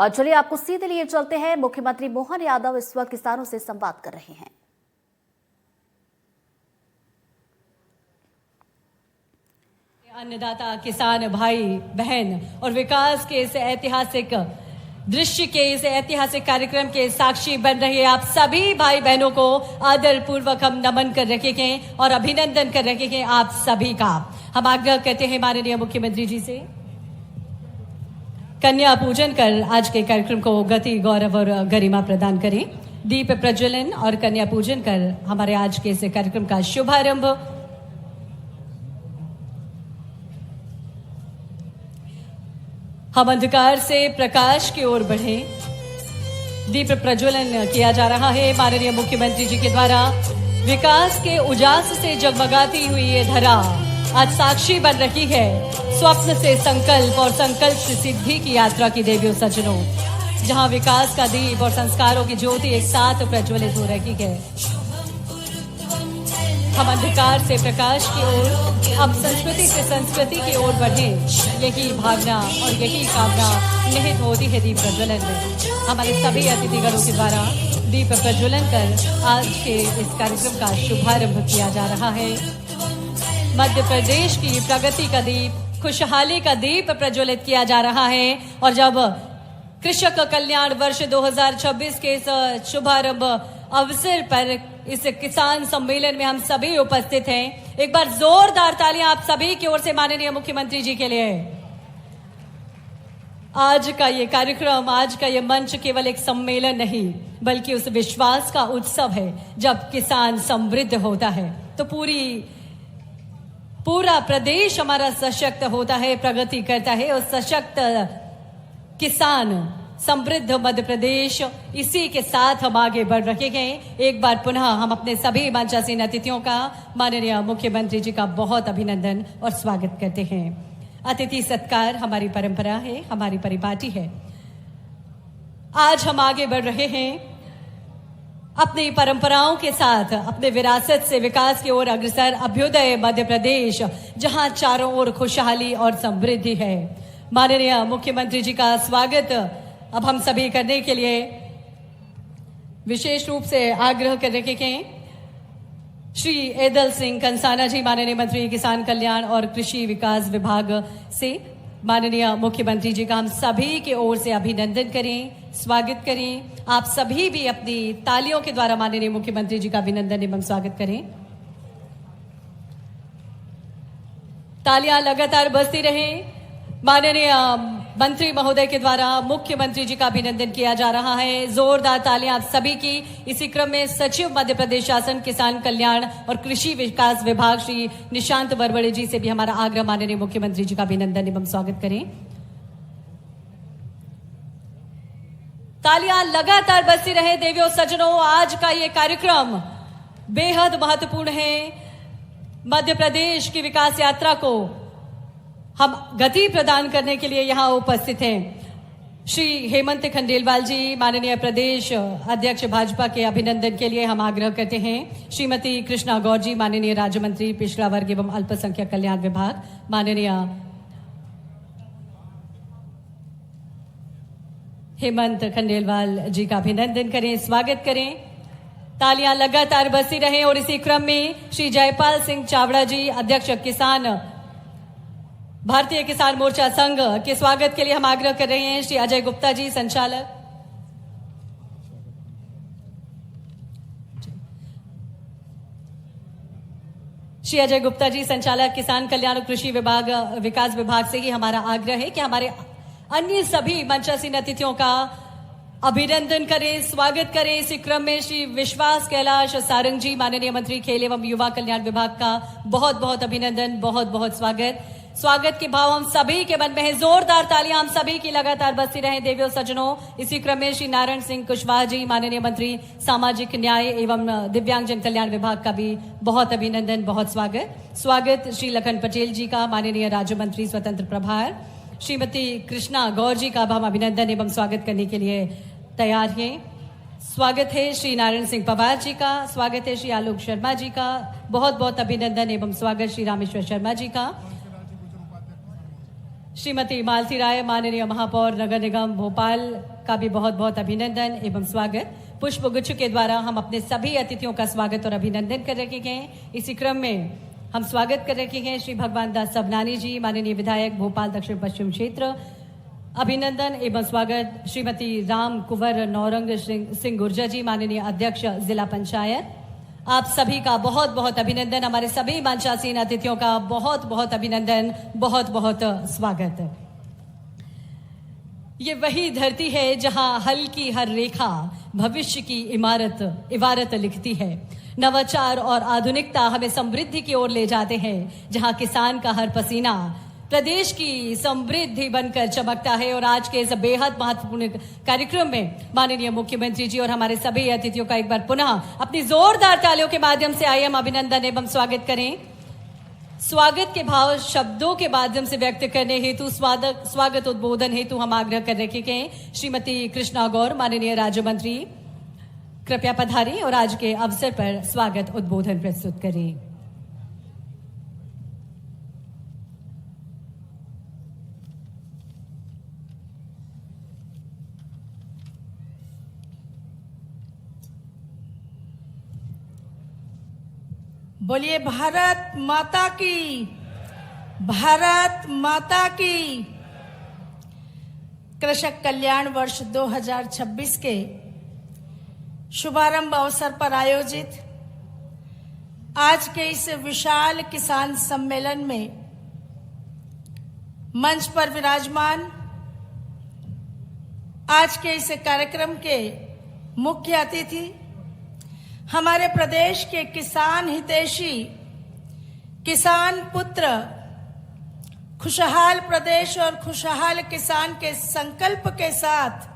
और चलिए आपको सीधे लिए चलते हैं। मुख्यमंत्री मोहन यादव इस वक्त किसानों से संवाद कर रहे हैं। अन्नदाता किसान भाई बहन और विकास के इस ऐतिहासिक दृश्य के इस ऐतिहासिक कार्यक्रम के साक्षी बन रहे आप सभी भाई बहनों को आदर पूर्वक हम नमन कर रखे हैं और अभिनंदन कर रखे हैं आप सभी का। हम आग्रह करते हैं माननीय मुख्यमंत्री जी से कन्या पूजन कर आज के कार्यक्रम को गति, गौरव और गरिमा प्रदान करें। दीप प्रज्वलन और कन्या पूजन कर हमारे आज के इस कार्यक्रम का शुभारंभ हम अंधकार से प्रकाश की ओर बढ़े। दीप प्रज्वलन किया जा रहा है माननीय मुख्यमंत्री जी के द्वारा। विकास के उजास से जगमगाती हुई ये धरा आज साक्षी बन रही है स्वप्न से संकल्प और संकल्प से सिद्धि की यात्रा की देवियों सज्जनों, जहां विकास का दीप और संस्कारों की ज्योति एक साथ प्रज्वलित हो रही है। हम अंधकार से प्रकाश की ओर, अब संस्कृति से संस्कृति की ओर बढ़े, यही भावना और यही कामना निहित होती है दीप प्रज्वलन में। हमारे सभी अतिथिगणों के द्वारा दीप प्रज्वलन कर आज के इस कार्यक्रम का शुभारंभ किया जा रहा है। मध्य प्रदेश की प्रगति का दीप, खुशहाली का दीप प्रज्वलित किया जा रहा है। और जब कृषक कल्याण वर्ष 2026 के इस शुभारंभ अवसर पर इस किसान सम्मेलन में हम सभी उपस्थित हैं, एक बार जोरदार तालियां आप सभी की ओर से माननीय मुख्यमंत्री जी के लिए। आज का ये कार्यक्रम, आज का ये मंच केवल एक सम्मेलन नहीं बल्कि उस विश्वास का उत्सव है। जब किसान समृद्ध होता है तो पूरा प्रदेश हमारा सशक्त होता है, प्रगति करता है। और सशक्त किसान, समृद्ध मध्य प्रदेश, इसी के साथ हम आगे बढ़ रहे हैं। एक बार पुनः हम अपने सभी मंचासीन अतिथियों का माननीय मुख्यमंत्री जी का बहुत अभिनंदन और स्वागत करते हैं। अतिथि सत्कार हमारी परंपरा है, हमारी परिपाटी है। आज हम आगे बढ़ रहे हैं अपनी परंपराओं के साथ, अपने विरासत से विकास की ओर अग्रसर अभ्युदय मध्य प्रदेश, जहां चारों ओर खुशहाली और समृद्धि है। माननीय मुख्यमंत्री जी का स्वागत अब हम सभी करने के लिए विशेष रूप से आग्रह कर रहे हैं श्री एदल सिंह कंसाना जी, माननीय मंत्री किसान कल्याण और कृषि विकास विभाग से। माननीय मुख्यमंत्री जी का हम सभी की ओर से अभिनंदन करें, स्वागत करें। आप सभी भी अपनी तालियों के द्वारा माननीय मुख्यमंत्री जी का अभिनंदन एवं स्वागत करें। तालियां लगातार बजती रहें। माननीय मंत्री महोदय के द्वारा मुख्यमंत्री जी का अभिनंदन किया जा रहा है। जोरदार तालियां आप सभी की। इसी क्रम में सचिव मध्य प्रदेश शासन किसान कल्याण और कृषि विकास विभाग श्री निशांत वरवड़े जी से भी हमारा आग्रह, माननीय मुख्यमंत्री जी का अभिनंदन एवं स्वागत करें। तालियां लगातार बजती रहे देवियों सज्जनों। आज का ये कार्यक्रम बेहद महत्वपूर्ण है। मध्य प्रदेश की विकास यात्रा को हम गति प्रदान करने के लिए यहाँ उपस्थित हैं। श्री हेमंत खंडेलवाल जी, माननीय प्रदेश अध्यक्ष भाजपा के अभिनंदन के लिए हम आग्रह करते हैं। श्रीमती कृष्णा गौर जी, माननीय राज्य मंत्री पिछड़ा वर्ग एवं अल्पसंख्यक कल्याण विभाग, माननीय हेमंत खंडेलवाल जी का अभिनंदन करें, स्वागत करें। तालियां लगातार बजती रहें। और इसी क्रम में श्री जयपाल सिंह चावड़ा जी, अध्यक्ष किसान भारतीय किसान मोर्चा संघ के स्वागत के लिए हम आग्रह कर रहे हैं। श्री अजय गुप्ता जी, संचालक, श्री अजय गुप्ता जी, संचालक किसान कल्याण और कृषि विभाग विकास विभाग से ही हमारा आग्रह है कि हमारे अन्य सभी मंचासीन अतिथियों का अभिनंदन करें, स्वागत करें। इसी क्रम में श्री विश्वास कैलाश सारंग जी, माननीय मंत्री खेल एवं युवा कल्याण विभाग का बहुत बहुत अभिनंदन, बहुत बहुत स्वागत। स्वागत के भाव हम सभी के मन में है। जोरदार तालियां हम सभी की लगातार बजती रहे देवियों सज्जनों। इसी क्रम में श्री नारायण सिंह कुशवाहा जी, माननीय मंत्री सामाजिक न्याय एवं दिव्यांगजन कल्याण विभाग का भी बहुत अभिनंदन, बहुत स्वागत। स्वागत श्री लखन पटेल जी का, माननीय राज्य मंत्री स्वतंत्र प्रभार। श्रीमती कृष्णा गौर जी का हम अभिनंदन एवं स्वागत करने के लिए तैयार हैं। स्वागत है श्री नारायण सिंह पवार जी का, स्वागत है श्री आलोक शर्मा जी का, बहुत बहुत अभिनंदन एवं स्वागत श्री रामेश्वर शर्मा जी का। श्रीमती मालती राय माननीय महापौर नगर निगम भोपाल का भी बहुत बहुत अभिनंदन एवं स्वागत। पुष्प गुच्छ के द्वारा हम अपने सभी अतिथियों का स्वागत और अभिनंदन कर रखे गए। इसी क्रम में हम स्वागत कर रखे हैं श्री भगवान दास सबनानी जी, माननीय विधायक भोपाल दक्षिण पश्चिम क्षेत्र। अभिनंदन एवं स्वागत श्रीमती राम कुंवर नौरंग सिंह गुर्जर जी, माननीय अध्यक्ष जिला पंचायत। आप सभी का बहुत बहुत अभिनंदन। हमारे सभी मंचासीन अतिथियों का बहुत बहुत अभिनंदन, बहुत बहुत स्वागत। ये वही धरती है जहां हल की हर रेखा भविष्य की इबारत लिखती है। नवाचार और आधुनिकता हमें समृद्धि की ओर ले जाते हैं, जहां किसान का हर पसीना प्रदेश की समृद्धि बनकर चमकता है। और आज के इस बेहद महत्वपूर्ण कार्यक्रम में माननीय मुख्यमंत्री जी और हमारे सभी अतिथियों का एक बार पुनः अपनी जोरदार तालियों के माध्यम से आइए हम अभिनंदन एवं स्वागत करें। स्वागत के भाव शब्दों के माध्यम से व्यक्त करने हेतु स्वागत उद्बोधन हेतु हम आग्रह कर रखे गए। श्रीमती कृष्णा गौर, माननीय राज्य मंत्री, कृपया पधारें और आज के अवसर पर स्वागत उद्बोधन प्रस्तुत करें। बोलिए भारत माता की, भारत माता की। कृषक कल्याण वर्ष 2026 के शुभारंभ अवसर पर आयोजित आज के इस विशाल किसान सम्मेलन में मंच पर विराजमान आज के इस कार्यक्रम के मुख्य अतिथि हमारे प्रदेश के किसान हितैषी, किसान पुत्र, खुशहाल प्रदेश और खुशहाल किसान के संकल्प के साथ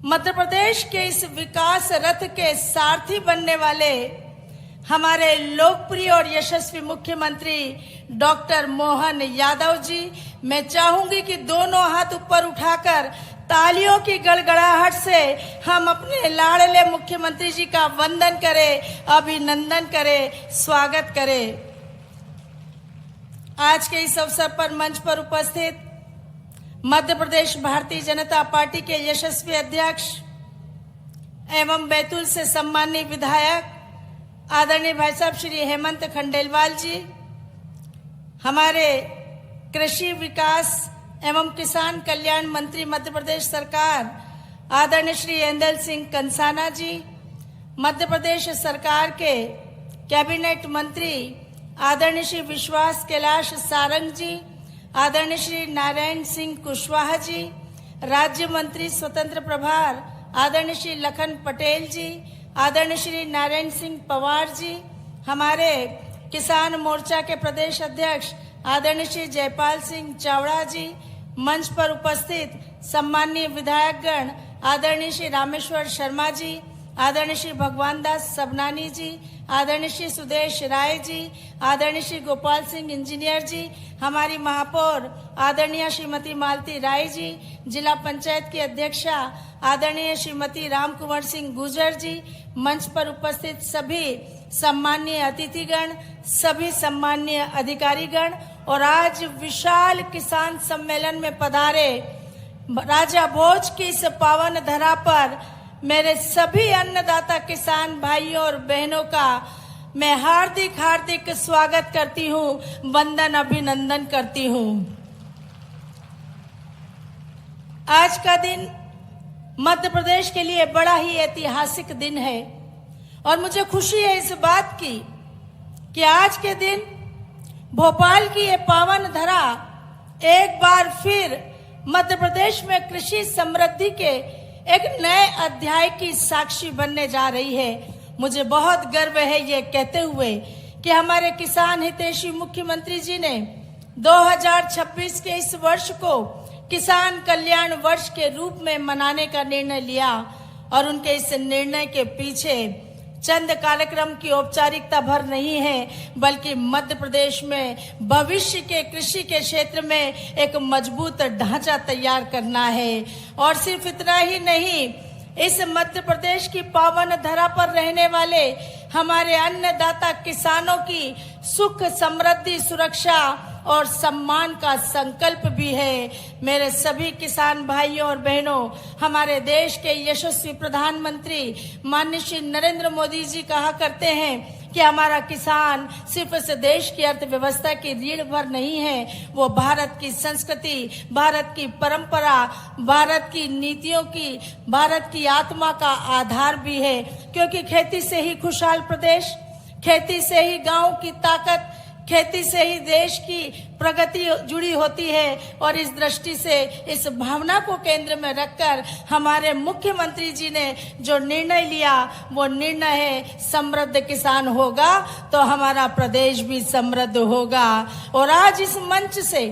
मध्य प्रदेश के इस विकास रथ के सारथी बनने वाले हमारे लोकप्रिय और यशस्वी मुख्यमंत्री डॉक्टर मोहन यादव जी। मैं चाहूंगी कि दोनों हाथ ऊपर उठाकर तालियों की गड़गड़ाहट से हम अपने लाडले मुख्यमंत्री जी का वंदन करें, अभिनंदन करें, स्वागत करें। आज के इस अवसर पर मंच पर उपस्थित मध्य प्रदेश भारतीय जनता पार्टी के यशस्वी अध्यक्ष एवं बैतूल से सम्मानीय विधायक आदरणीय भाई साहब श्री हेमंत खंडेलवाल जी, हमारे कृषि विकास एवं किसान कल्याण मंत्री मध्य प्रदेश सरकार आदरणीय श्री इंदल सिंह कंसाना जी, मध्य प्रदेश सरकार के कैबिनेट मंत्री आदरणीय श्री विश्वास कैलाश सारंग जी, आदरणीय श्री नारायण सिंह कुशवाहा जी, राज्य मंत्री स्वतंत्र प्रभार आदरणीय श्री लखन पटेल जी, आदरणीय श्री नारायण सिंह पवार जी, हमारे किसान मोर्चा के प्रदेश अध्यक्ष आदरणीय श्री जयपाल सिंह चावड़ा जी, मंच पर उपस्थित सम्मानीय विधायकगण आदरणीय श्री रामेश्वर शर्मा जी, आदरणीय श्री भगवान दास सबनानी जी, आदरणीय श्री सुदेश राय जी, आदरणीय श्री गोपाल सिंह इंजीनियर जी, हमारी महापौर आदरणीय श्रीमती मालती राय जी, जिला पंचायत की अध्यक्षा आदरणीय श्रीमती राम कुंवर सिंह गुर्जर जी, मंच पर उपस्थित सभी सम्मानीय अतिथिगण, सभी सम्मानीय अधिकारीगण और आज विशाल किसान सम्मेलन में पधारे राजा भोज की इस पावन धरा पर मेरे सभी अन्नदाता किसान भाइयों और बहनों का मैं हार्दिक हार्दिक स्वागत करती हूँ, वंदन अभिनंदन करती हूँ। आज का दिन मध्य प्रदेश के लिए बड़ा ही ऐतिहासिक दिन है और मुझे खुशी है इस बात की कि आज के दिन भोपाल की ये पावन धरा एक बार फिर मध्य प्रदेश में कृषि समृद्धि के एक नए अध्याय की साक्षी बनने जा रही है। मुझे बहुत गर्व है ये कहते हुए कि हमारे किसान हितैषी मुख्यमंत्री जी ने 2026 के इस वर्ष को किसान कल्याण वर्ष के रूप में मनाने का निर्णय लिया और उनके इस निर्णय के पीछे चंद कार्यक्रम की औपचारिकता भर नहीं है, बल्कि मध्य प्रदेश में भविष्य के कृषि के क्षेत्र में एक मजबूत ढांचा तैयार करना है। और सिर्फ इतना ही नहीं, इस मध्य प्रदेश की पावन धरा पर रहने वाले हमारे अन्नदाता किसानों की सुख समृद्धि सुरक्षा और सम्मान का संकल्प भी है। मेरे सभी किसान भाइयों और बहनों, हमारे देश के यशस्वी प्रधानमंत्री माननीय श्री नरेंद्र मोदी जी कहा करते हैं कि हमारा किसान सिर्फ इस देश की अर्थव्यवस्था की रीढ़ भर नहीं है, वो भारत की संस्कृति, भारत की परंपरा, भारत की नीतियों की, भारत की आत्मा का आधार भी है। क्योंकि खेती से ही खुशहाल प्रदेश, खेती से ही गांव की ताकत, खेती से ही देश की प्रगति जुड़ी होती है। और इस दृष्टि से इस भावना को केंद्र में रखकर हमारे मुख्यमंत्री जी ने जो निर्णय लिया, वो निर्णय है समृद्ध किसान होगा तो हमारा प्रदेश भी समृद्ध होगा। और आज इस मंच से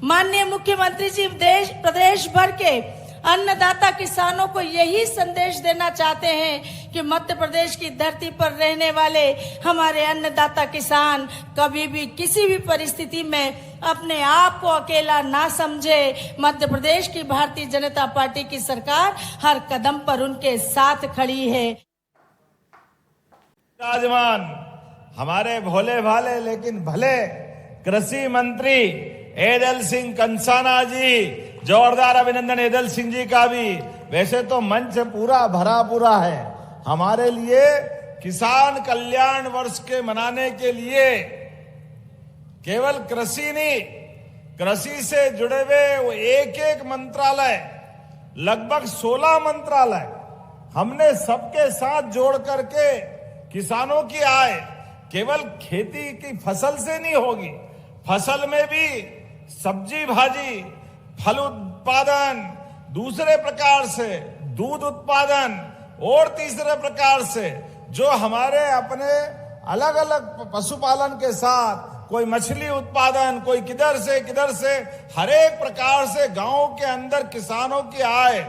माननीय मुख्यमंत्री जी प्रदेश भर के अन्नदाता किसानों को यही संदेश देना चाहते हैं कि मध्य प्रदेश की धरती पर रहने वाले हमारे अन्नदाता किसान कभी भी किसी भी परिस्थिति में अपने आप को अकेला ना समझे। मध्य प्रदेश की भारतीय जनता पार्टी की सरकार हर कदम पर उनके साथ खड़ी है। राजमान हमारे भोले भाले लेकिन भले कृषि मंत्री एदल सिंह कंसाना जी, जोरदार अभिनंदन एदल सिंह जी का भी। वैसे तो मंच पूरा भरा पूरा है। हमारे लिए किसान कल्याण वर्ष के मनाने के लिए केवल कृषि नहीं, कृषि से जुड़े हुए एक एक मंत्रालय, लगभग 16 मंत्रालय हमने सबके साथ जोड़ करके किसानों की आय केवल खेती की फसल से नहीं होगी, फसल में भी सब्जी भाजी, फल उत्पादन, दूसरे प्रकार से दूध उत्पादन और तीसरे प्रकार से जो हमारे अपने अलग अलग पशुपालन के साथ कोई मछली उत्पादन, कोई किधर से हर एक प्रकार से गांव के अंदर किसानों की आय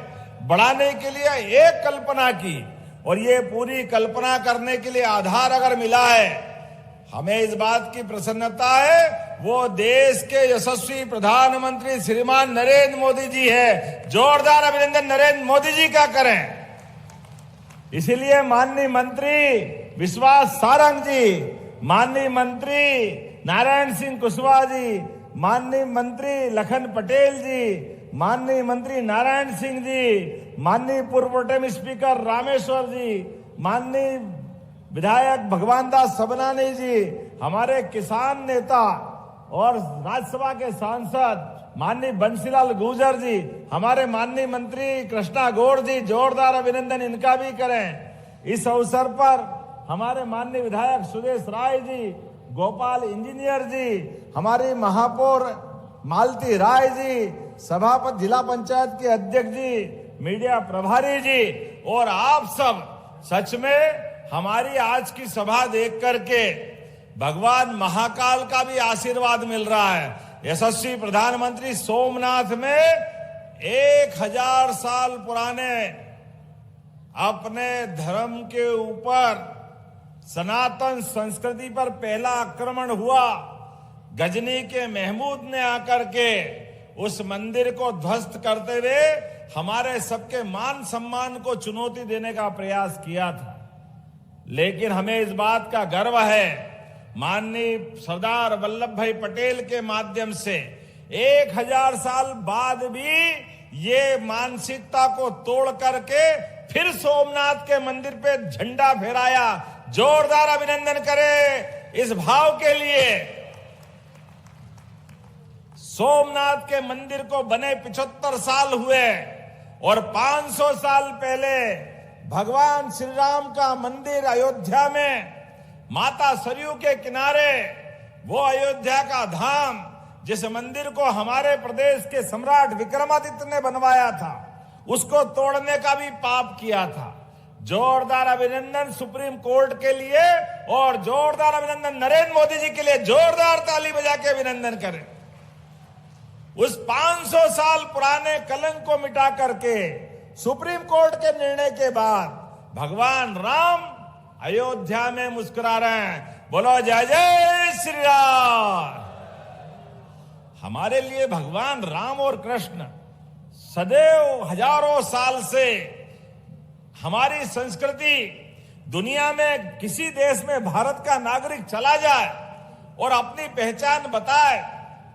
बढ़ाने के लिए एक कल्पना की। और ये पूरी कल्पना करने के लिए आधार अगर मिला है, हमें इस बात की प्रसन्नता है, वो देश के यशस्वी प्रधानमंत्री श्रीमान नरेंद्र मोदी जी है। जोरदार अभिनंदन नरेंद्र मोदी जी का करें। इसीलिए माननीय मंत्री विश्वास सारंग जी, माननीय मंत्री नारायण सिंह कुशवाहा जी, माननीय मंत्री लखन पटेल जी, माननीय मंत्री नारायण सिंह जी, माननीय पूर्व प्रोटेम स्पीकर रामेश्वर जी, माननीय विधायक भगवान दास सबनानी जी, हमारे किसान नेता और राज्यसभा के सांसद माननीय बंसीलाल गुर्जर जी, हमारे माननीय मंत्री कृष्णा गौड़ जी, जोरदार अभिनंदन इनका भी करें। इस अवसर पर हमारे माननीय विधायक सुदेश राय जी, गोपाल इंजीनियर जी, हमारी महापौर मालती राय जी, सभापति जिला पंचायत के अध्यक्ष जी, मीडिया प्रभारी जी और आप सब, सच में हमारी आज की सभा देख करके भगवान महाकाल का भी आशीर्वाद मिल रहा है। यशस्वी प्रधानमंत्री सोमनाथ में 1000 साल पुराने अपने धर्म के ऊपर सनातन संस्कृति पर पहला आक्रमण हुआ। गजनी के महमूद ने आकर के उस मंदिर को ध्वस्त करते हुए हमारे सबके मान सम्मान को चुनौती देने का प्रयास किया था। लेकिन हमें इस बात का गर्व है, माननीय सरदार वल्लभ भाई पटेल के माध्यम से 1000 साल बाद भी ये मानसिकता को तोड़ करके फिर सोमनाथ के मंदिर पे झंडा फहराया। जोरदार अभिनंदन करें इस भाव के लिए। सोमनाथ के मंदिर को बने 75 साल हुए और 500 साल पहले भगवान श्री राम का मंदिर अयोध्या में माता सरयू के किनारे, वो अयोध्या का धाम जिस मंदिर को हमारे प्रदेश के सम्राट विक्रमादित्य ने बनवाया था, उसको तोड़ने का भी पाप किया था। जोरदार अभिनंदन सुप्रीम कोर्ट के लिए और जोरदार अभिनंदन नरेंद्र मोदी जी के लिए। जोरदार ताली बजा के अभिनंदन करें। उस 500 साल पुराने कलंक को मिटा करके सुप्रीम कोर्ट के निर्णय के बाद भगवान राम अयोध्या में मुस्कुरा रहे हैं। बोलो जय जय श्री राम। हमारे लिए भगवान राम और कृष्ण सदैव हजारों साल से हमारी संस्कृति, दुनिया में किसी देश में भारत का नागरिक चला जाए और अपनी पहचान बताए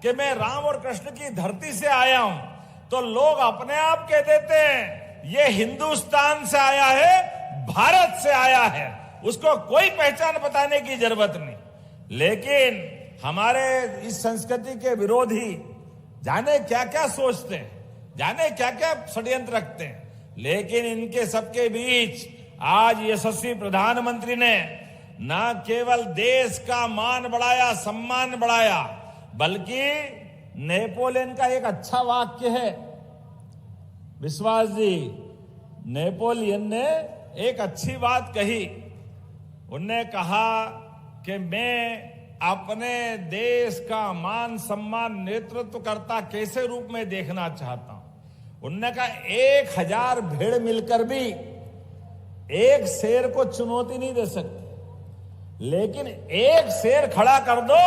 कि मैं राम और कृष्ण की धरती से आया हूं, तो लोग अपने आप कह देते हैं ये हिंदुस्तान से आया है, भारत से आया है, उसको कोई पहचान बताने की जरूरत नहीं। लेकिन हमारे इस संस्कृति के विरोधी जाने क्या क्या सोचते हैं, जाने क्या क्या षड्यंत्र रखते हैं, लेकिन इनके सबके बीच आज यशस्वी प्रधानमंत्री ने न केवल देश का मान बढ़ाया, सम्मान बढ़ाया, बल्कि नेपोलियन का एक अच्छा वाक्य है, विश्वास जी, नेपोलियन ने एक अच्छी बात कही। उनने कहा कि मैं अपने देश का मान सम्मान नेतृत्व करता कैसे रूप में देखना चाहता हूं। उनने कहा 1000 भेड़ मिलकर भी एक शेर को चुनौती नहीं दे सकते, लेकिन एक शेर खड़ा कर दो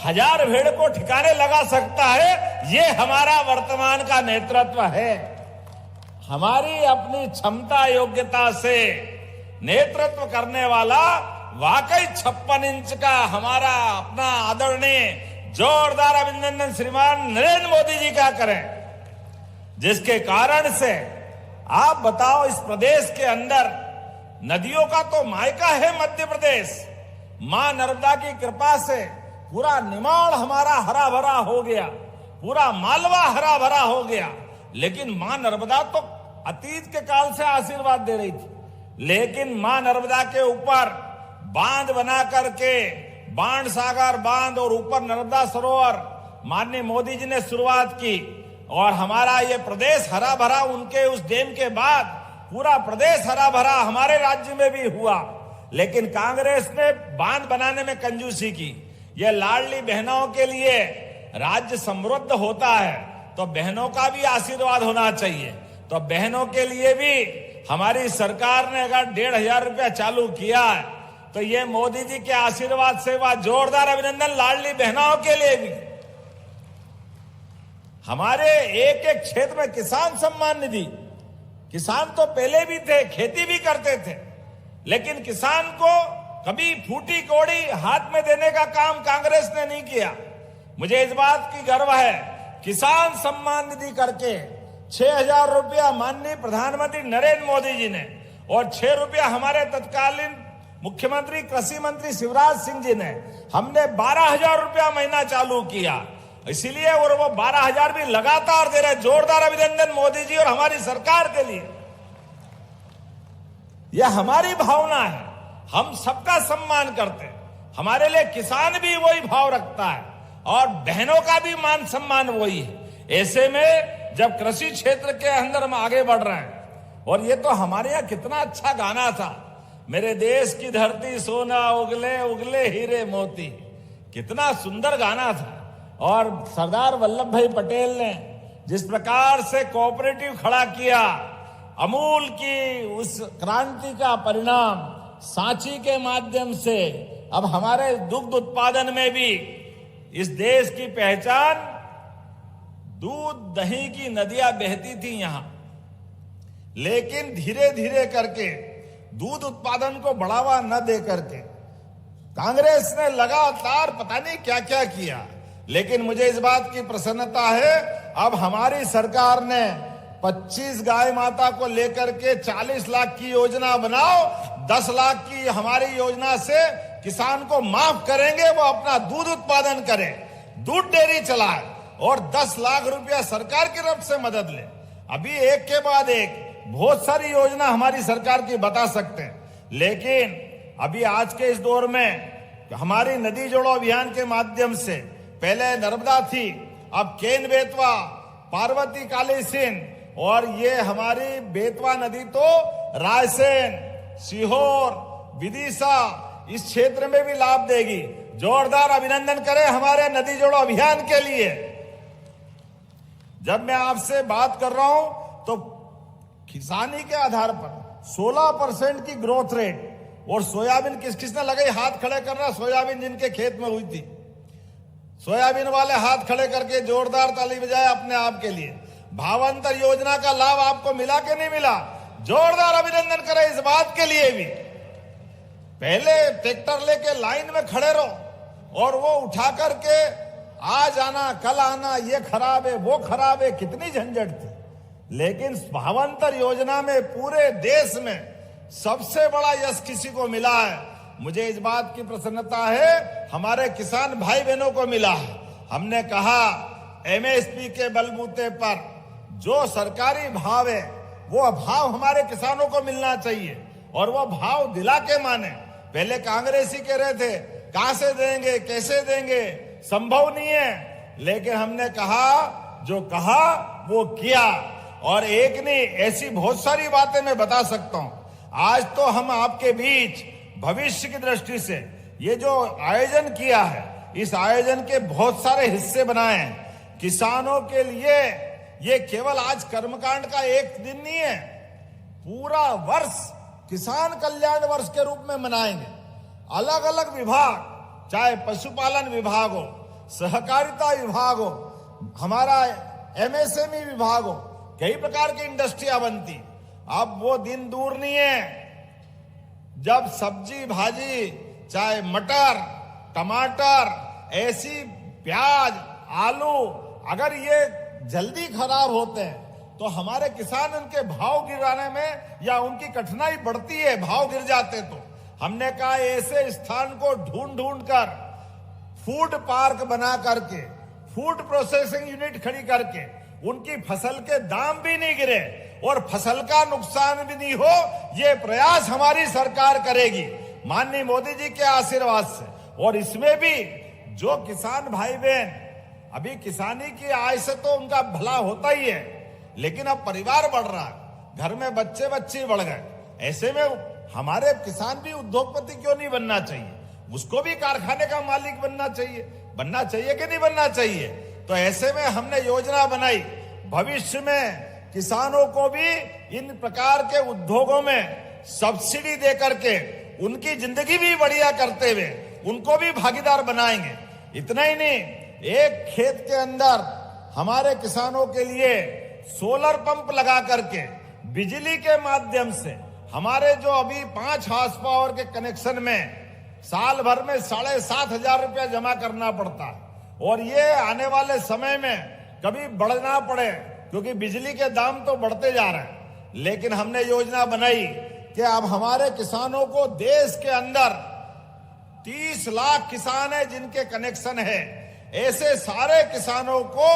1000 भेड़ को ठिकाने लगा सकता है। ये हमारा वर्तमान का नेतृत्व है। हमारी अपनी क्षमता योग्यता से नेतृत्व करने वाला वाकई 56 इंच का हमारा अपना आदरणीय जोरदार अभिनंदन श्रीमान नरेंद्र मोदी जी का करें, जिसके कारण से आप बताओ इस प्रदेश के अंदर नदियों का तो मायका है मध्य प्रदेश। मां नर्मदा की कृपा से पूरा निमाड़ हमारा हरा भरा हो गया, पूरा मालवा हरा भरा हो गया। लेकिन मां नर्मदा तो अतीत के काल से आशीर्वाद दे रही थी, लेकिन मां नर्मदा के ऊपर बांध बना करके बाण सागर बांध और ऊपर नर्मदा सरोवर माननीय मोदी जी ने शुरुआत की, और हमारा ये प्रदेश हरा भरा उनके उस डेम के बाद पूरा प्रदेश हरा भरा हमारे राज्य में भी हुआ। लेकिन कांग्रेस ने बांध बनाने में कंजूसी की। ये लाडली बहनों के लिए राज्य समृद्ध होता है तो बहनों का भी आशीर्वाद होना चाहिए। तो बहनों के लिए भी हमारी सरकार ने अगर 1500 रुपया चालू किया है तो ये मोदी जी के आशीर्वाद से वह जोरदार अभिनंदन लाडली बहनों के लिए भी। हमारे एक एक क्षेत्र में किसान सम्मान निधि, किसान तो पहले भी थे, खेती भी करते थे, लेकिन किसान को कभी फूटी कौड़ी हाथ में देने का काम कांग्रेस ने नहीं किया। मुझे इस बात की गर्व है, किसान सम्मान निधि करके 6000 रुपया माननीय प्रधानमंत्री नरेंद्र मोदी जी ने और 6 रुपया हमारे तत्कालीन मुख्यमंत्री कृषि मंत्री शिवराज सिंह जी ने, हमने 12000 रुपया महीना चालू किया। इसीलिए और वो 12000 भी लगातार दे रहे। जोरदार अभिनंदन मोदी जी और हमारी सरकार के लिए। यह हमारी भावना है, हम सबका सम्मान करते हैं। हमारे लिए किसान भी वही भाव रखता है और बहनों का भी मान सम्मान वही है। ऐसे में जब कृषि क्षेत्र के अंदर हम आगे बढ़ रहे हैं, और ये तो हमारे यहाँ कितना अच्छा गाना था, मेरे देश की धरती सोना उगले उगले हीरे मोती, कितना सुंदर गाना था। और सरदार वल्लभ भाई पटेल ने जिस प्रकार से कोऑपरेटिव खड़ा किया, अमूल की उस क्रांति का परिणाम सांची के माध्यम से अब हमारे दुग्ध उत्पादन में भी इस देश की पहचान, दूध दही की नदियां बहती थी यहां, लेकिन धीरे धीरे करके दूध उत्पादन को बढ़ावा न दे करके कांग्रेस ने लगातार पता नहीं क्या क्या किया। लेकिन मुझे इस बात की प्रसन्नता है, अब हमारी सरकार ने 25 गाय माता को लेकर के 40 लाख की योजना बनाओ, 10 लाख की हमारी योजना से किसान को माफ करेंगे, वो अपना दूध उत्पादन करे, दूध डेयरी चलाए और 10 लाख रुपया सरकार की तरफ से मदद ले। अभी एक के बाद एक बहुत सारी योजना हमारी सरकार की बता सकते हैं। लेकिन अभी आज के इस दौर में हमारी नदी जोड़ो अभियान के माध्यम से, पहले नर्मदा थी, अब केन बेतवा, पार्वती काली सिंध, और ये हमारी बेतवा नदी तो रायसेन, सीहोर, विदिशा इस क्षेत्र में भी लाभ देगी। जोरदार अभिनंदन करें हमारे नदी जोड़ो अभियान के लिए। जब मैं आपसे बात कर रहा हूं तो किसानी के आधार पर 16% की ग्रोथ रेट, और सोयाबीन किसने लगाई, हाथ खड़े करना, सोयाबीन जिनके खेत में हुई थी, सोयाबीन वाले हाथ खड़े करके जोरदार ताली बजाए अपने आप के लिए। भावांतर योजना का लाभ आपको मिला कि नहीं मिला? जोरदार अभिनंदन करें इस बात के लिए भी। पहले ट्रैक्टर लेके लाइन में खड़े रहो और वो उठा करके आज आना कल आना, ये खराब है वो खराब है, कितनी झंझट थी। लेकिन भावांतर योजना में पूरे देश में सबसे बड़ा यश किसी को मिला है। मुझे इस बात की प्रसन्नता है, हमारे किसान भाई बहनों को मिला है। हमने कहा एमएसपी के बलबूते पर जो सरकारी भाव है वो भाव हमारे किसानों को मिलना चाहिए, और वो भाव दिला के माने। पहले कांग्रेसी कह रहे थे कहां से देंगे कैसे देंगे, संभव नहीं है। लेकिन हमने कहा जो कहा वो किया, और एक नहीं ऐसी बहुत सारी बातें मैं बता सकता हूं। आज तो हम आपके बीच भविष्य की दृष्टि से ये जो आयोजन किया है, इस आयोजन के बहुत सारे हिस्से बनाए हैं किसानों के लिए। ये केवल आज कर्मकांड का एक दिन नहीं है, पूरा वर्ष किसान कल्याण वर्ष के रूप में मनाएंगे। अलग अलग विभाग, चाहे पशुपालन विभाग हो, सहकारिता विभाग हो, हमारा एमएसएमई विभाग हो, कई प्रकार की इंडस्ट्रियां बनती। अब वो दिन दूर नहीं है जब सब्जी भाजी, चाहे मटर टमाटर, ऐसी प्याज आलू, अगर ये जल्दी खराब होते हैं तो हमारे किसान उनके भाव गिराने में या उनकी कठिनाई बढ़ती है, भाव गिर जाते। तो हमने कहा ऐसे स्थान को ढूंढ ढूंढ कर फूड पार्क बना करके, फूड प्रोसेसिंग यूनिट खड़ी करके उनकी फसल के दाम भी नहीं गिरे और फसल का नुकसान भी नहीं हो, ये प्रयास हमारी सरकार करेगी माननीय मोदी जी के आशीर्वाद से। और इसमें भी जो किसान भाई बहन, अभी किसानी की आय से तो उनका भला होता ही है, लेकिन अब परिवार बढ़ रहा है, घर में बच्चे बच्चे बढ़ गए। ऐसे में हमारे किसान भी उद्योगपति क्यों नहीं बनना चाहिए, उसको भी कारखाने का मालिक बनना चाहिए कि नहीं बनना चाहिए। तो ऐसे में हमने योजना बनाई, भविष्य में किसानों को भी इन प्रकार के उद्योगों में सब्सिडी दे करके उनकी जिंदगी भी बढ़िया करते हुए उनको भी भागीदार बनाएंगे। इतना ही नहीं, एक खेत के अंदर हमारे किसानों के लिए सोलर पंप लगा करके बिजली के माध्यम से, हमारे जो अभी 5 हार्स पावर के कनेक्शन में साल भर में 7,500 रुपया जमा करना पड़ता है, और ये आने वाले समय में कभी बढ़ना पड़े क्योंकि बिजली के दाम तो बढ़ते जा रहे हैं। लेकिन हमने योजना बनाई कि अब हमारे किसानों को देश के अंदर 30 लाख किसान है जिनके कनेक्शन है, ऐसे सारे किसानों को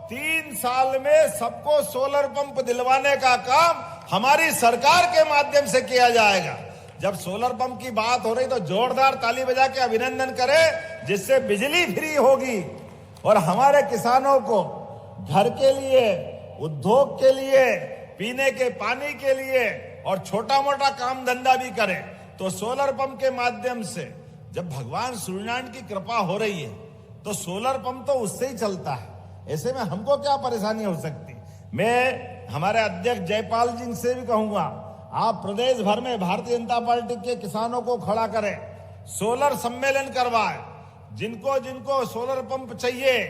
3 साल में सबको सोलर पंप दिलवाने का काम हमारी सरकार के माध्यम से किया जाएगा। जब सोलर पंप की बात हो रही तो जोरदार ताली बजा के अभिनंदन करें, जिससे बिजली फ्री होगी और हमारे किसानों को घर के लिए, उद्योग के लिए, पीने के पानी के लिए और छोटा मोटा काम धंधा भी करें। तो सोलर पंप के माध्यम से जब भगवान सूर्यनारायण की कृपा हो रही है तो सोलर पंप तो उससे ही चलता है, ऐसे में हमको क्या परेशानी हो सकती। मैं हमारे अध्यक्ष जयपाल जी से भी कहूंगा, आप प्रदेश भर में भारतीय जनता पार्टी के किसानों को खड़ा करें, सोलर सम्मेलन करवाएं। जिनको जिनको सोलर पंप चाहिए,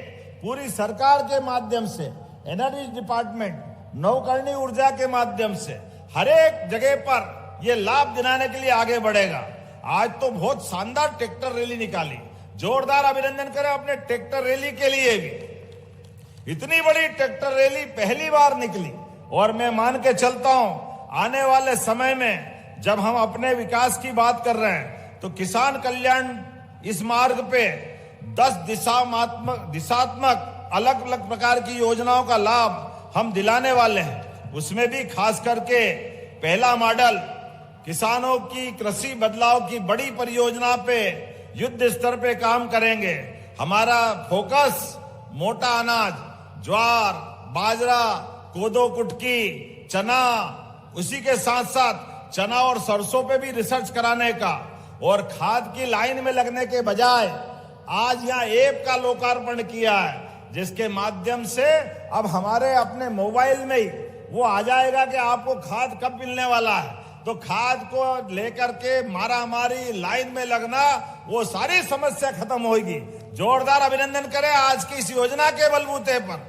पूरी सरकार के माध्यम से, एनर्जी डिपार्टमेंट, नवकरणीय ऊर्जा के माध्यम से हर एक जगह पर ये लाभ दिलाने के लिए आगे बढ़ेगा। आज तो बहुत शानदार ट्रैक्टर रैली निकाली, जोरदार अभिनंदन करें अपने ट्रैक्टर रैली के लिए भी। इतनी बड़ी ट्रैक्टर रैली पहली बार निकली, और मैं मान के चलता हूं आने वाले समय में जब हम अपने विकास की बात कर रहे हैं तो किसान कल्याण इस मार्ग पे 10 दिशात्मक अलग अलग प्रकार की योजनाओं का लाभ हम दिलाने वाले हैं। उसमें भी खास करके पहला मॉडल किसानों की कृषि बदलाव की बड़ी परियोजना पे युद्ध स्तर पे काम करेंगे। हमारा फोकस मोटा अनाज, ज्वार, बाजरा, कोदो कुटकी, चना, उसी के साथ साथ चना और सरसों पे भी रिसर्च कराने का, और खाद की लाइन में लगने के बजाय आज यहाँ ऐप का लोकार्पण किया है, जिसके माध्यम से अब हमारे अपने मोबाइल में ही वो आ जाएगा कि आपको खाद कब मिलने वाला है। तो खाद को लेकर के मारामारी, लाइन में लगना, वो सारी समस्या खत्म होगी। जोरदार अभिनंदन करें आज की इस योजना के बलबूते पर।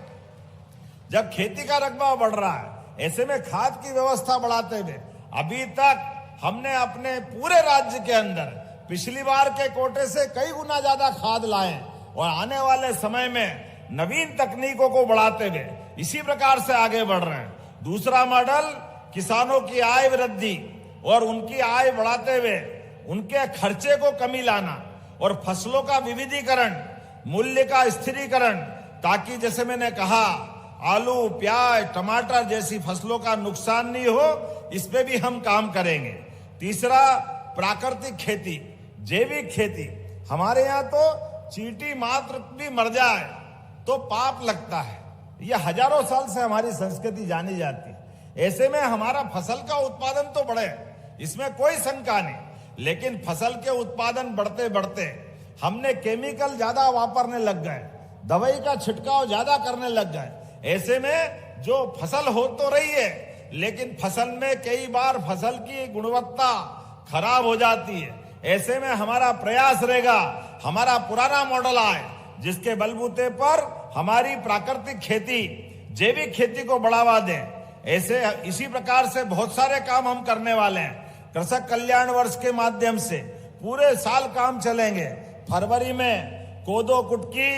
जब खेती का रकबा बढ़ रहा है, ऐसे में खाद की व्यवस्था बढ़ाते हुए अभी तक हमने अपने पूरे राज्य के अंदर पिछली बार के कोटे से कई गुना ज्यादा खाद लाए। और आने वाले समय में नवीन तकनीकों को बढ़ाते हुए इसी प्रकार से आगे बढ़ रहे हैं। दूसरा मॉडल किसानों की आय वृद्धि और उनकी आय बढ़ाते हुए उनके खर्चे को कमी लाना और फसलों का विविधीकरण, मूल्य का स्थिरीकरण, ताकि जैसे मैंने कहा आलू, प्याज, टमाटर जैसी फसलों का नुकसान नहीं हो, इस पे भी हम काम करेंगे। तीसरा प्राकृतिक खेती, जैविक खेती। हमारे यहाँ तो चींटी मात्र भी मर जाए तो पाप लगता है, यह हजारों साल से हमारी संस्कृति जानी जाती है। ऐसे में हमारा फसल का उत्पादन तो बढ़े, इसमें कोई शंका नहीं, लेकिन फसल के उत्पादन बढ़ते बढ़ते हमने केमिकल ज्यादा वापरने लग गए, दवाई का छिड़काव ज्यादा करने लग गए। ऐसे में जो फसल हो तो रही है, लेकिन फसल में कई बार फसल की गुणवत्ता खराब हो जाती है। ऐसे में हमारा प्रयास रहेगा हमारा पुराना मॉडल आए, जिसके बलबूते पर हमारी प्राकृतिक खेती, जैविक खेती को बढ़ावा दें। ऐसे इसी प्रकार से बहुत सारे काम हम करने वाले हैं। कृषक कल्याण वर्ष के माध्यम से पूरे साल काम चलेंगे। फरवरी में कोदो कुटकी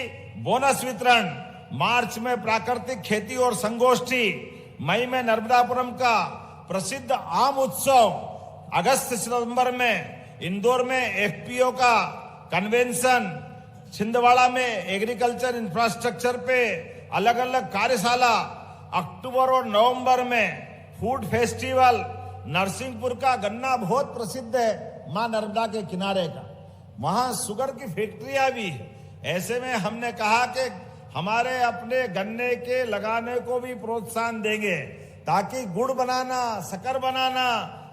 बोनस वितरण, मार्च में प्राकृतिक खेती और संगोष्ठी, मई में नर्मदापुरम का प्रसिद्ध आम उत्सव, अगस्त सितंबर में इंदौर में एफपीओ का कन्वेंशन, छिंदवाड़ा में एग्रीकल्चर इंफ्रास्ट्रक्चर पे अलग अलग कार्यशाला, अक्टूबर और नवंबर में फूड फेस्टिवल। नरसिंहपुर का गन्ना बहुत प्रसिद्ध है, मां नर्मदा के किनारे का, वहां शुगर की फैक्ट्रियां भी है। ऐसे में हमने कहा कि हमारे अपने गन्ने के लगाने को भी प्रोत्साहन देंगे, ताकि गुड़ बनाना, शक्कर बनाना,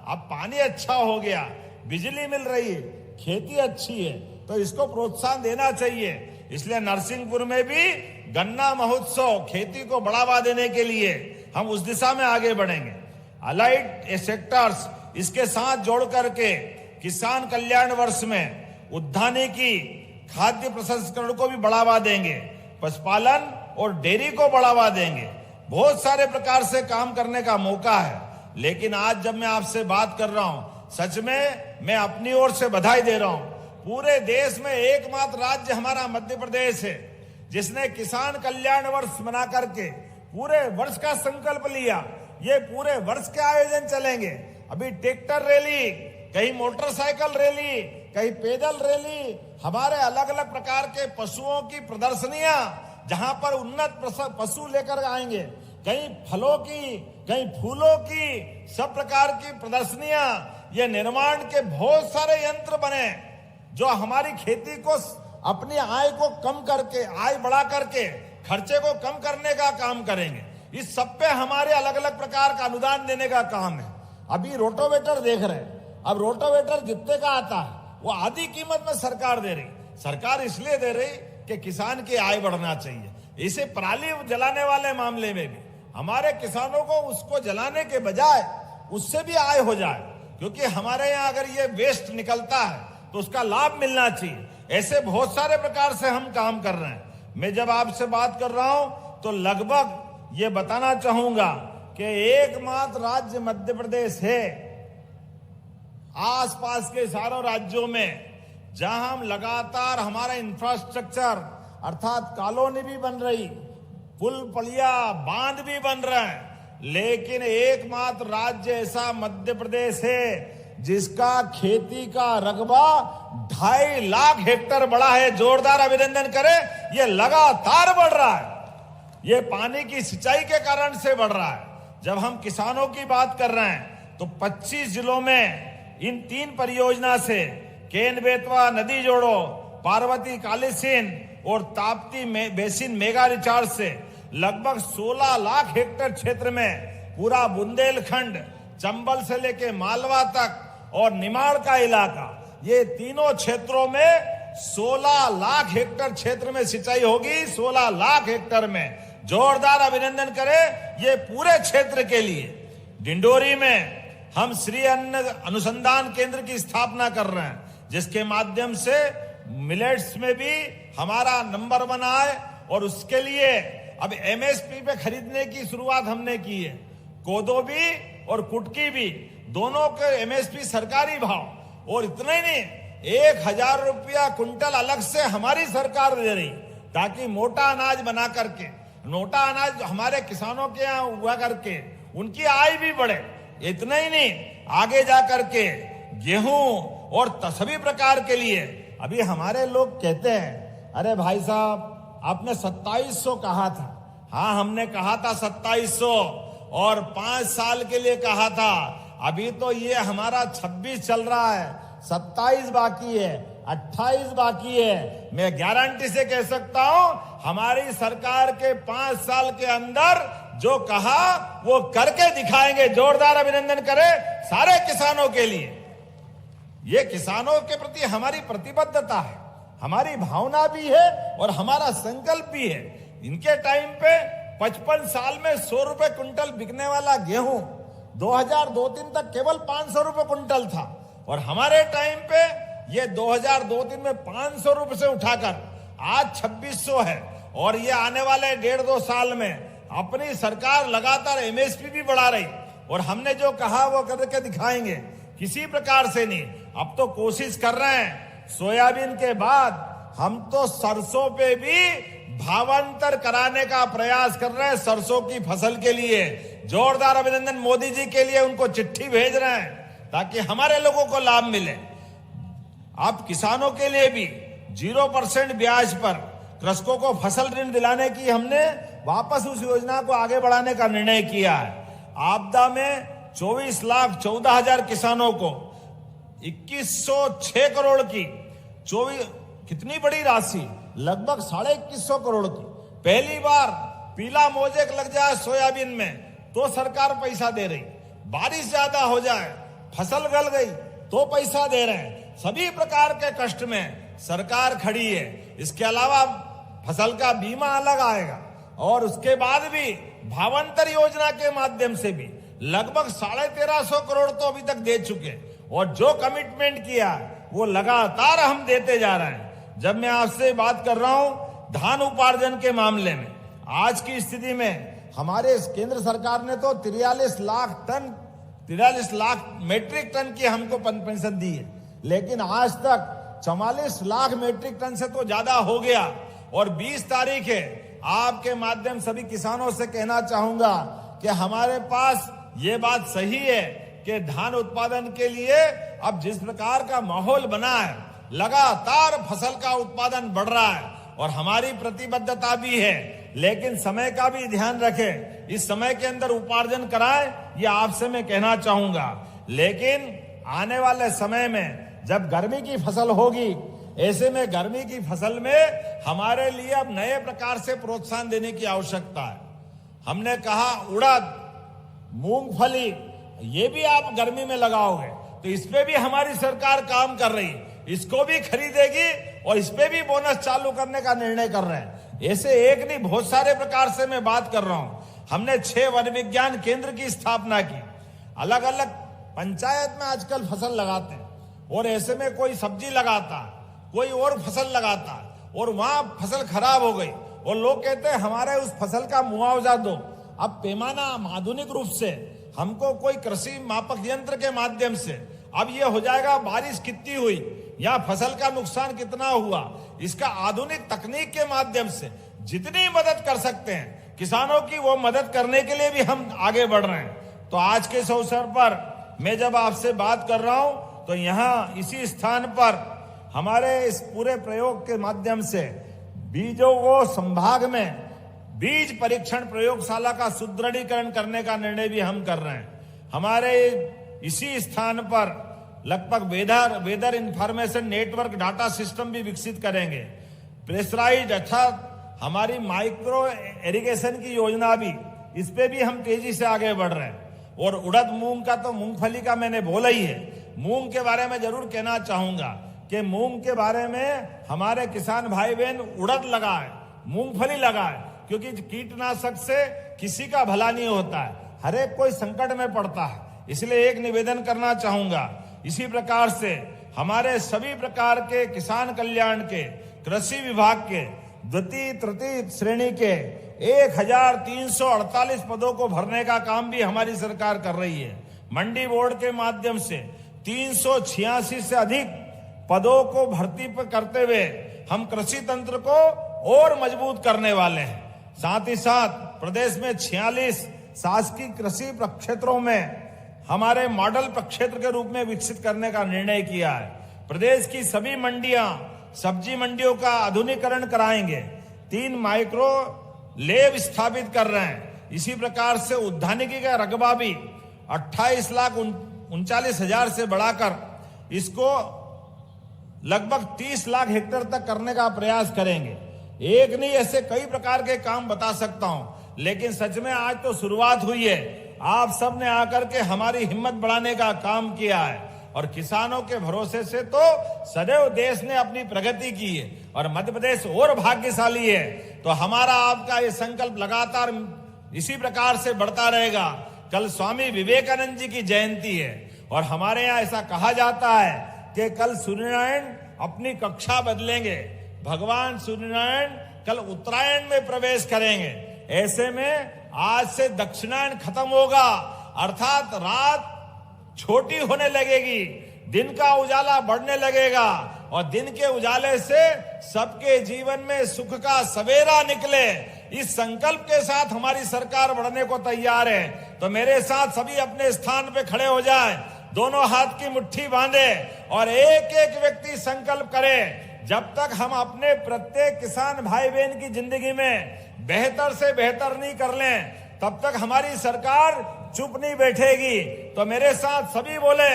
अब पानी अच्छा हो गया, बिजली मिल रही है, खेती अच्छी है, तो इसको प्रोत्साहन देना चाहिए। इसलिए नरसिंहपुर में भी गन्ना महोत्सव, खेती को बढ़ावा देने के लिए हम उस दिशा में आगे बढ़ेंगे। अलाइड सेक्टर्स इसके साथ जोड़ करके किसान कल्याण वर्ष में उद्यानिकी, खाद्य प्रसंस्करण को भी बढ़ावा देंगे, पशुपालन और डेयरी को बढ़ावा देंगे। बहुत सारे प्रकार से काम करने का मौका है। लेकिन आज जब मैं आपसे बात कर रहा हूं, सच में मैं अपनी ओर से बधाई दे रहा हूं। पूरे देश में एकमात्र राज्य हमारा मध्य प्रदेश है, जिसने किसान कल्याण वर्ष मना करके पूरे वर्ष का संकल्प लिया। ये पूरे वर्ष के आयोजन चलेंगे। अभी ट्रैक्टर रैली, कहीं मोटरसाइकिल रैली, कहीं पैदल रैली, हमारे अलग अलग प्रकार के पशुओं की प्रदर्शनियां, जहां पर उन्नत पशु लेकर आएंगे, कहीं फलों की, कहीं फूलों की, सब प्रकार की प्रदर्शनियां। ये निर्माण के बहुत सारे यंत्र बने जो हमारी खेती को, अपनी आय को कम करके, आय बढ़ा करके खर्चे को कम करने का काम करेंगे। इस सब पे हमारे अलग अलग प्रकार का अनुदान देने का काम है। अभी रोटोवेटर देख रहे हैं, अब रोटोवेटर जितने का आता है वो आधी कीमत में सरकार दे रही। सरकार इसलिए दे रही कि किसान की आय बढ़ना चाहिए। इसे पराली जलाने वाले मामले में भी हमारे किसानों को उसको जलाने के बजाय उससे भी आय हो जाए, क्योंकि हमारे यहाँ अगर ये वेस्ट निकलता है तो उसका लाभ मिलना चाहिए। ऐसे बहुत सारे प्रकार से हम काम कर रहे हैं। मैं जब आपसे बात कर रहा हूं तो लगभग ये बताना चाहूंगा कि एकमात्र राज्य मध्य प्रदेश है आसपास के सारों राज्यों में जहां हम लगातार हमारा इंफ्रास्ट्रक्चर अर्थात कॉलोनी भी बन रही, पुल पुलिया बांध भी बन रहे हैं, लेकिन एकमात्र राज्य ऐसा मध्य प्रदेश है जिसका खेती का रकबा 2.5 लाख हेक्टेयर बढ़ा है। जोरदार अभिनंदन करें। ये लगातार बढ़ रहा है, ये पानी की सिंचाई के कारण से बढ़ रहा है। जब हम किसानों की बात कर रहे हैं तो 25 जिलों में इन 3 परियोजना से केन बेतवा नदी जोड़ो, पार्वती कालीसिंध और ताप्ती बेसिन मेगा रिचार्ज से लगभग 16 लाख हेक्टेयर क्षेत्र में पूरा बुंदेलखंड, चंबल से लेके मालवा तक और निमाड़ का इलाका, ये तीनों क्षेत्रों में 16 लाख हेक्टेयर क्षेत्र में सिंचाई होगी। 16 लाख हेक्टेयर में जोरदार अभिनंदन करें ये पूरे क्षेत्र के लिए। डिंडोरी में हम श्री अन्न अनुसंधान केंद्र की स्थापना कर रहे हैं, जिसके माध्यम से मिलेट्स में भी हमारा नंबर 1 आए और उसके लिए अब एमएसपी पे खरीदने की शुरुआत हमने की है। कोदो भी और कुटकी भी दोनों के एमएसपी सरकारी भाव, और इतना ही नहीं, 1000 रुपया कुंटल अलग से हमारी सरकार दे रही, ताकि मोटा अनाज बना करके, मोटा अनाज हमारे किसानों के यहाँ हुआ करके उनकी आय भी बढ़े। इतना ही नहीं, आगे जा करके गेहूं और सभी प्रकार के लिए अभी हमारे लोग कहते हैं, अरे भाई साहब आपने 2700 कहा था। हाँ, हमने कहा था 2700 और 5 साल के लिए कहा था। अभी तो ये हमारा 26 चल रहा है, 27 बाकी है, 28 बाकी है। मैं गारंटी से कह सकता हूं हमारी सरकार के 5 साल के अंदर जो कहा वो करके दिखाएंगे। जोरदार अभिनंदन करें सारे किसानों के लिए। ये किसानों के प्रति हमारी प्रतिबद्धता है, हमारी भावना भी है और हमारा संकल्प भी है। इनके टाइम पे 55 साल में 100 रुपए कुंटल बिकने वाला गेहूं 2002-03 तक केवल 500 रुपए कुंटल था, और हमारे टाइम पे ये 2002-03 में 500 रुपए से उठाकर आज 2600 है। और ये आने वाले 1.5-2 साल में अपनी सरकार लगातार एमएसपी भी बढ़ा रही, और हमने जो कहा वो करके दिखाएंगे, किसी प्रकार से नहीं। अब तो कोशिश कर रहे हैं, सोयाबीन के बाद हम तो सरसों पे भी भावांतर कराने का प्रयास कर रहे हैं। सरसों की फसल के लिए जोरदार अभिनंदन मोदी जी के लिए, उनको चिट्ठी भेज रहे हैं ताकि हमारे लोगों को लाभ मिले। अब किसानों के लिए भी 0% ब्याज पर कृषकों को फसल ऋण दिलाने की हमने वापस उस योजना को आगे बढ़ाने का निर्णय किया है। आपदा में 24,14,000 किसानों को 2106 करोड़ की 24 कितनी बड़ी राशि, लगभग 2150 करोड़ की। पहली बार पीला मोजेक लग जाए सोयाबीन में तो सरकार पैसा दे रही, बारिश ज्यादा हो जाए, फसल गल गई तो पैसा दे रहे हैं। सभी प्रकार के कष्ट में सरकार खड़ी है। इसके अलावा फसल का बीमा अलग आएगा, और उसके बाद भी भावांतर योजना के माध्यम से भी लगभग 1350 करोड़ तो अभी तक दे चुके, और जो कमिटमेंट किया वो लगातार हम देते जा रहे हैं। जब मैं आपसे बात कर रहा हूं धान उपार्जन के मामले में, आज की स्थिति में हमारे केंद्र सरकार ने तो 43 लाख मेट्रिक टन की हमको पेंशन दी है, लेकिन आज तक 44 लाख मेट्रिक टन से तो ज्यादा हो गया। और 20 तारीख है, आपके माध्यम सभी किसानों से कहना चाहूंगा कि हमारे पास ये बात सही है कि धान उत्पादन के लिए अब जिस प्रकार का माहौल बना है, लगातार फसल का उत्पादन बढ़ रहा है, और हमारी प्रतिबद्धता भी है। लेकिन समय का भी ध्यान रखें, इस समय के अंदर उपार्जन कराएं, ये आपसे मैं कहना चाहूंगा। लेकिन आने वाले समय में जब गर्मी की फसल होगी, ऐसे में गर्मी की फसल में हमारे लिए अब नए प्रकार से प्रोत्साहन देने की आवश्यकता है। हमने कहा उड़द, मूंगफली, ये भी आप गर्मी में लगाओगे तो इस पे भी हमारी सरकार काम कर रही, इसको भी खरीदेगी और इस पे भी बोनस चालू करने का निर्णय कर रहे हैं। ऐसे एक नहीं, बहुत सारे प्रकार से मैं बात कर रहा हूं। हमने 6 वन विज्ञान केंद्र की स्थापना की। अलग अलग पंचायत में आजकल फसल लगाते हैं, और ऐसे में कोई सब्जी लगाता, कोई और फसल लगाता, और वहां फसल खराब हो गई और लोग कहते हैं हमारे उस फसल का मुआवजा दो। अब पैमाना आधुनिक रूप से हमको कोई कृषि मापक यंत्र के माध्यम से अब ये हो जाएगा, बारिश कितनी हुई या फसल का नुकसान कितना हुआ, इसका आधुनिक तकनीक के माध्यम से जितनी मदद कर सकते हैं किसानों की, वो मदद करने के लिए भी हम आगे बढ़ रहे हैं। तो आज के इस अवसर पर मैं जब आपसे बात कर रहा हूं तो यहाँ इसी स्थान पर हमारे इस पूरे प्रयोग के माध्यम से बीजों को संभाग में बीज परीक्षण प्रयोगशाला का सुदृढ़ीकरण करने का निर्णय भी हम कर रहे हैं। हमारे इसी स्थान पर लगभग weather information network data system भी विकसित करेंगे। प्रेशराइज्ड अर्थात हमारी माइक्रो इरिगेशन की योजना भी, इस पे भी हम तेजी से आगे बढ़ रहे हैं। और उड़द मूंग का तो मूंगफली का मैंने बोला ही है। मूंग के बारे में जरूर कहना चाहूंगा कि मूंग के बारे में हमारे किसान भाई बहन उड़द लगाए, मूंगफली लगाए, क्योंकि कीटनाशक से किसी का भला नहीं होता है, हर एक कोई संकट में पड़ता है। इसलिए एक निवेदन करना चाहूंगा, इसी प्रकार से हमारे सभी प्रकार के किसान कल्याण के, कृषि विभाग के द्वितीय तृतीय श्रेणी के 1348 पदों को भरने का काम भी हमारी सरकार कर रही है। मंडी बोर्ड के माध्यम से 386 से अधिक पदों को भर्ती पर करते हुए हम कृषि तंत्र को और मजबूत करने वाले हैं। साथ ही साथ प्रदेश में 46 शासकीय कृषि प्रक्षेत्रों में हमारे मॉडल प्रक्षेत्र के रूप में विकसित करने का निर्णय किया है। प्रदेश की सभी मंडियां सब्जी मंडियों का आधुनिकीकरण कराएंगे। 3 माइक्रो लेब स्थापित कर रहे हैं। इसी प्रकार से उद्यानिकी का रकबा भी 28,39,000 से बढ़ाकर इसको लगभग 30 लाख हेक्टेयर तक करने का प्रयास करेंगे। एक नहीं, ऐसे कई प्रकार के काम बता सकता हूं, लेकिन सच में आज तो शुरुआत हुई है। आप सब ने आकर के हमारी हिम्मत बढ़ाने का काम किया है और किसानों के भरोसे से तो सदैव देश ने अपनी प्रगति की है और मध्य प्रदेश और भाग्यशाली है। तो हमारा आपका ये संकल्प लगातार इसी प्रकार से बढ़ता रहेगा। कल स्वामी विवेकानंद जी की जयंती है और हमारे यहाँ ऐसा कहा जाता है कि कल सूर्यनारायण अपनी कक्षा बदलेंगे। भगवान सूर्यनारायण कल उत्तरायण में प्रवेश करेंगे। ऐसे में आज से दक्षिणायन खत्म होगा, अर्थात रात छोटी होने लगेगी, दिन का उजाला बढ़ने लगेगा और दिन के उजाले से सबके जीवन में सुख का सवेरा निकले। इस संकल्प के साथ हमारी सरकार बढ़ने को तैयार है। तो मेरे साथ सभी अपने स्थान पे खड़े हो जाएं, दोनों हाथ की मुट्ठी बांधे और एक एक व्यक्ति संकल्प करे, जब तक हम अपने प्रत्येक किसान भाई बहन की जिंदगी में बेहतर से बेहतर नहीं कर लें, तब तक हमारी सरकार चुप नहीं बैठेगी। तो मेरे साथ सभी बोले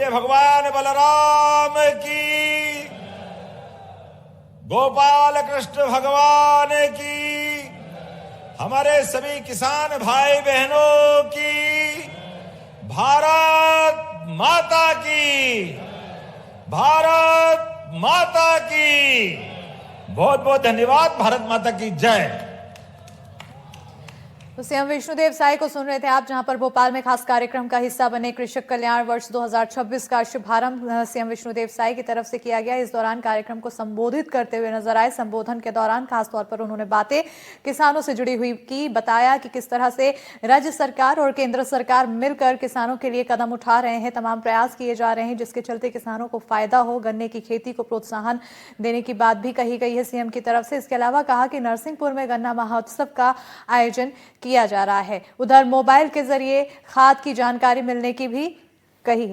भगवान बलराम की, गोपाल कृष्ण भगवान की, हमारे सभी किसान भाई बहनों की, भारत माता की, भारत माता की। बहुत बहुत धन्यवाद। भारत माता की जय। तो सीएम विष्णुदेव साय को सुन रहे थे आप, जहां पर भोपाल में खास कार्यक्रम का हिस्सा बने। कृषक कल्याण वर्ष 2026 का शुभारंभ सीएम विष्णुदेव साय की तरफ से किया गया। इस दौरान कार्यक्रम को संबोधित करते हुए नजर आए। संबोधन के दौरान खासतौर पर उन्होंने बातें किसानों से जुड़ी हुई की, बताया कि किस तरह से राज्य सरकार और केंद्र सरकार मिलकर किसानों के लिए कदम उठा रहे हैं, तमाम प्रयास किए जा रहे हैं जिसके चलते किसानों को फायदा हो। गन्ने की खेती को प्रोत्साहन देने की बात भी कही गई है सीएम की तरफ से। इसके अलावा कहा कि नरसिंहपुर में गन्ना महोत्सव का आयोजन किया जा रहा है। उधर मोबाइल के जरिए खाद की जानकारी मिलने की भी कही।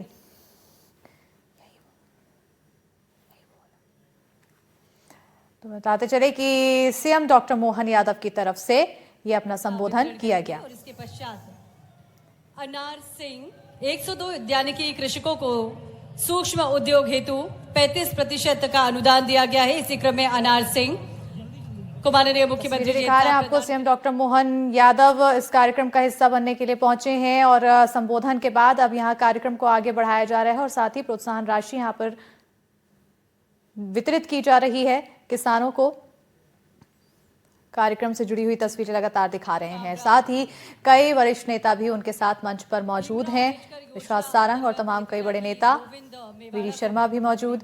तो बताते चले कि सीएम डॉक्टर मोहन यादव की तरफ से यह अपना संबोधन किया गया। और इसके पश्चात अनार सिंह 102 उद्यानिकी कृषकों को सूक्ष्म उद्योग हेतु 35% का अनुदान दिया गया है। इसी क्रम में अनार सिंह को माननीय मुख्यमंत्री दिखा रहे हैं आपको, सीएम डॉक्टर मोहन यादव इस कार्यक्रम का हिस्सा बनने के लिए पहुंचे हैं और संबोधन के बाद अब यहां कार्यक्रम को आगे बढ़ाया जा रहा है और साथ ही प्रोत्साहन राशि यहां पर वितरित की जा रही है किसानों को। कार्यक्रम से जुड़ी हुई तस्वीरें लगातार दिखा रहे हैं। साथ ही कई वरिष्ठ नेता भी उनके साथ मंच पर मौजूद हैं। विश्वास सारंग और तमाम कई बड़े नेता, वीडी शर्मा भी मौजूद।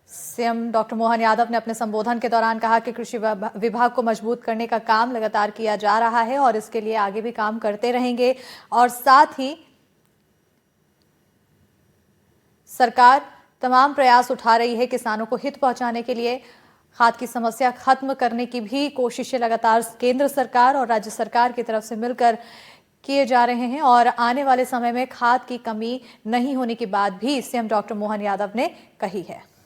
सीएम डॉक्टर मोहन यादव ने अपने संबोधन के दौरान कहा कि कृषि विभाग को मजबूत करने का काम लगातार किया जा रहा है और इसके लिए आगे भी काम करते रहेंगे और साथ ही सरकार तमाम प्रयास उठा रही है किसानों को हित पहुंचाने के लिए। खाद की समस्या खत्म करने की भी कोशिशें लगातार केंद्र सरकार और राज्य सरकार की तरफ से मिलकर किए जा रहे हैं और आने वाले समय में खाद की कमी नहीं होने की बात भी सीएम डॉक्टर मोहन यादव ने कही है।